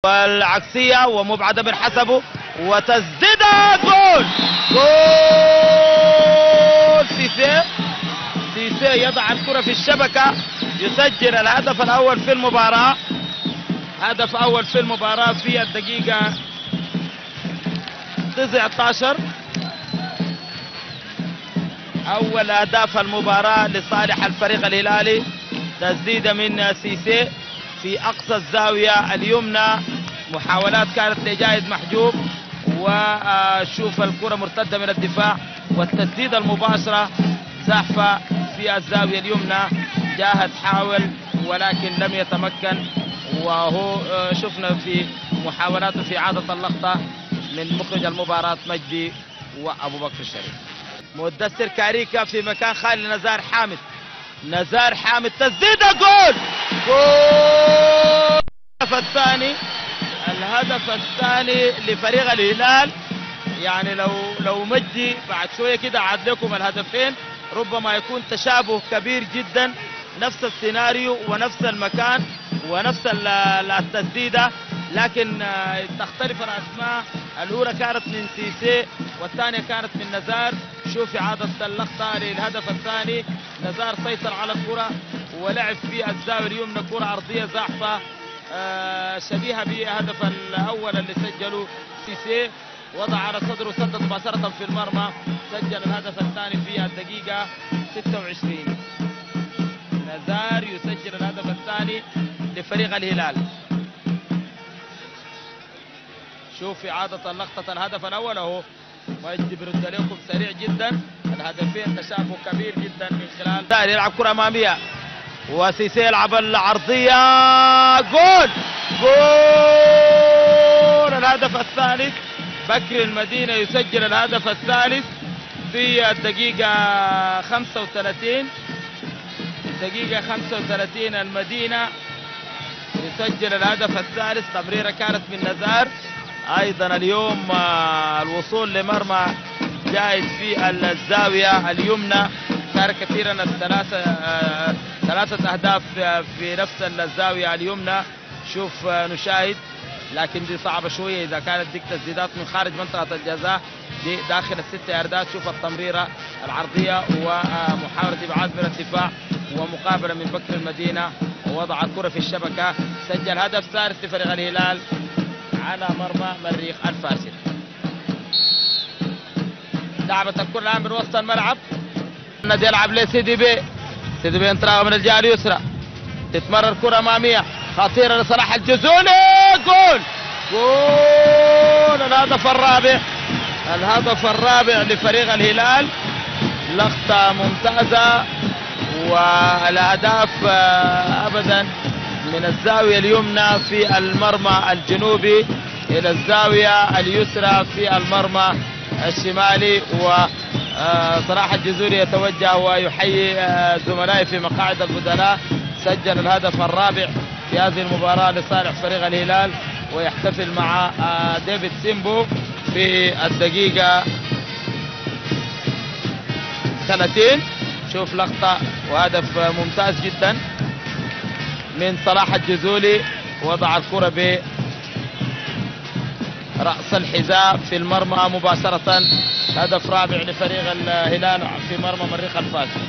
والعكسية ومبعدة من حسبه وتسديدة جول. جول سيسي يضع الكرة في الشبكة، يسجل الهدف الأول في المباراة. هدف أول في المباراة في الدقيقة 19. أول أهداف المباراة لصالح الفريق الهلالي، تسديدة من سيسي في أقصى الزاوية اليمنى، محاولات كانت لجاهد محجوب، وشوف الكرة مرتدة من الدفاع والتسديدة المباشرة زحفة في الزاوية اليمنى. جاهد حاول ولكن لم يتمكن، وهو شفنا في محاولاته في إعادة اللقطة من مخرج المباراة مجدي وأبو بكر الشريف. مدثر كاريكا في مكان خالي نزار حامد. نزار حامد تسديدة جول. جول الهدف الثاني لفريق الهلال. يعني لو مجدي بعد شوية كده عاد لكم الهدفين ربما يكون تشابه كبير جدا، نفس السيناريو ونفس المكان ونفس التسديدة، لكن تختلف الأسماء. الأولى كانت من سيسي والثانية كانت من نزار. شوف إعادة اللقطة للهدف الثاني. نزار سيطر على الكرة ولعب في الزاوية اليمنى كرة أرضية زحفة شبيهة بالهدف الأول اللي سجله سيسي، وضع على صدره سدد مباشرة في المرمى. سجل الهدف الثاني في الدقيقة 26. نزار يسجل الهدف الثاني لفريق الهلال. شوف إعادة اللقطة الهدف الأول أهو، مجدي برد لكم سريع جدا. الهدفين تشابه كبير جدا من خلال يلعب كرة أمامية وسيسي يلعب العرضية. جول. جول الهدف الثالث. بكر المدينة يسجل الهدف الثالث في الدقيقة 35. الدقيقة 35 المدينة يسجل الهدف الثالث. تمريرة كانت من نزار. أيضا اليوم الوصول لمرمى جاهز في الزاوية اليمنى. كان كثيرا ثلاثة أهداف في نفس الزاوية اليمنى. شوف نشاهد، لكن دي صعبة شوية إذا كانت ديك تسديدات من خارج منطقة الجزاء، دي داخل ال6 ياردات. شوف التمريرة العرضية ومحاولة إبعاد من الدفاع ومقابلة من بكر المدينة ووضع الكرة في الشبكة. سجل هدف ثالث لفريق الهلال على مرمى مريخ الفاسد. لعبت الكرة الآن من وسط الملعب. النادي يلعب لسيدي بي. سيدي بي انطلاقة من الجهة اليسرى، تتمرر كرة أمامية خطيرة لصلاح الجزولي. جول. جول الهدف الرابع. الهدف الرابع لفريق الهلال. لقطة ممتازة والأهداف أبدا من الزاوية اليمنى في المرمى الجنوبي إلى الزاوية اليسرى في المرمى الشمالي. وصلاح الجزولي يتوجه ويحيي زملائه في مقاعد البدلاء. سجل الهدف الرابع في هذه المباراة لصالح فريق الهلال، ويحتفل مع ديفيد سيمبو في الدقيقة 30. شوف لقطة وهدف ممتاز جدا من صلاح الجزولي، وضع الكرة برأس الحذاء في المرمى مباشرة. هدف رابع لفريق الهلال في مرمى مريخ الفاسد.